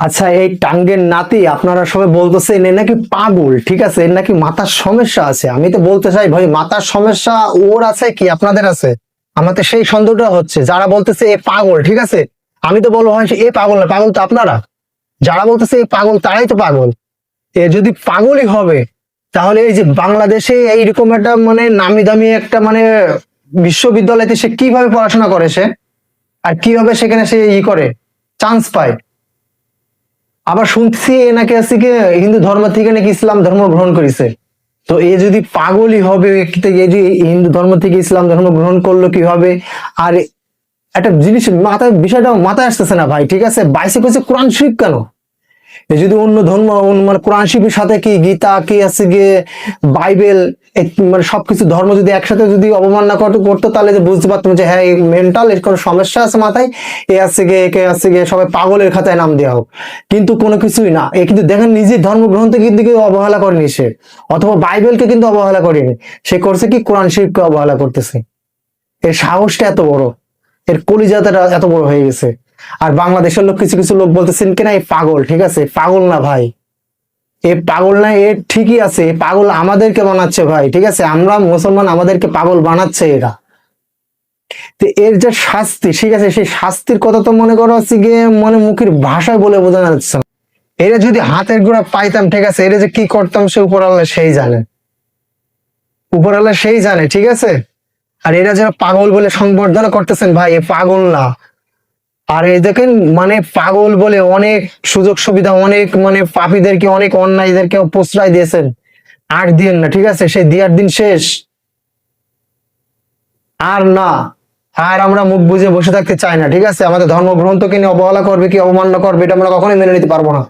আচ্ছা, এই টাঙ্গের নাতি আপনারা সবাই বলতেছেন এ নাকি পাগল, ঠিক আছে, এর নাকি মাথার সমস্যা আছে। আমি তো বলতে চাই ভাই, মাথার সমস্যা ওর আছে কি আপনাদের আছে? আমার তো সেই সন্দেহটা হচ্ছে। যারা বলতেছে এ পাগল, ঠিক আছে, আমি তো বলবো হয় এ পাগল না, পাগল তো আপনারা। যারা বলতেছে এ পাগল তারাই তো পাগল। এ যদি পাগলই হবে তাহলে এই যে বাংলাদেশে এইরকম একটা মানে নামি দামি একটা মানে বিশ্ববিদ্যালয়তে সে কিভাবে পড়াশোনা করে সে, আর কিভাবে সেখানে সে করে চান্স পায়? আবার শুনছি এ নাকি আছে কি হিন্দু ধর্ম থেকে নাকি ইসলাম ধর্ম গ্রহণ করেছে। তো এ যদি পাগলই হবে, এই যে হিন্দু ধর্ম থেকে ইসলাম ধর্ম গ্রহণ করলো কিভাবে? আর একটা জিনিস মাথায়, বিষয়টা মাথায় আসতেছে না ভাই, ঠিক আছে, বাইসে কইছে কোরআন শরীফ কেন? এ যদি অন্য ধর্ম মানে কোরআন শরীফের সাথে কি গীতা কি আছে গিয়ে বাইবেল, মানে সবকিছু ধর্ম যদি একসাথে যদি অবমাননা করতো তাহলে যে বুঝতে পারতাম যে হ্যাঁ মেন্টাল এর কোনো সমস্যা আছে মাথায়, এ আছে গিয়ে একে আছে গিয়ে সবাই পাগলের খাতায় নাম দেওয়া হোক। কিন্তু কোনো কিছুই না, এ কিন্তু দেখেন নিজের ধর্মগ্রন্থকে কিন্তু কেউ অবহেলা করেনি সে, অথবা বাইবেলকে কিন্তু অবহেলা করেনি। সে করছে কি কোরআন শরীফকে অবহেলা করতেছে। এর সাহসটা এত বড়, এর কলিজাতাটা এত বড় হয়ে গেছে। আর বাংলাদেশের লোক, কিছু কিছু লোক বলতেছেন কিনা এই পাগল, ঠিক আছে, পাগল না ভাই, এ পাগল না, এ ঠিকই আছে, এ পাগল আমাদেরকে বানাচ্ছে ভাই, ঠিক আছে, আমরা মুসলমান, আমাদেরকে পাগল বানাচ্ছে এরা। তো এর যে শাস্তি, ঠিক আছে, সেই শাস্তির কথা তো মনে করো হচ্ছে গিয়ে মানে মুখের ভাষায় বলে বোঝানো যাচ্ছে না। এরা যদি হাতের গোড়া পাইতাম, ঠিক আছে, এরা যে কি করতাম সে উপরওয়ালা সেই জানে, উপরওয়ালা সেই জানে, ঠিক আছে। আর এরা যারা পাগল বলে সংবর্ধনা করতেছেন ভাই, এ পাগল না। আর এই দেখেন মানে পাগল বলে অনেক সুযোগ সুবিধা, অনেক মানে পাপীদেরকে, অনেক অন্যায়দেরকে প্রশ্রয় দিয়েছেন। আর দিয়েন না, ঠিক আছে, সেই দিয়ার দিন শেষ। আর না, আর আমরা মুখ বুজে বসে থাকতে চাই না, ঠিক আছে। আমাদের ধর্মগ্রন্থকে নিয়ে অবহেলা করবে কি অবমাননা করবে এটা আমরা কখনোই মেনে নিতে পারবো না।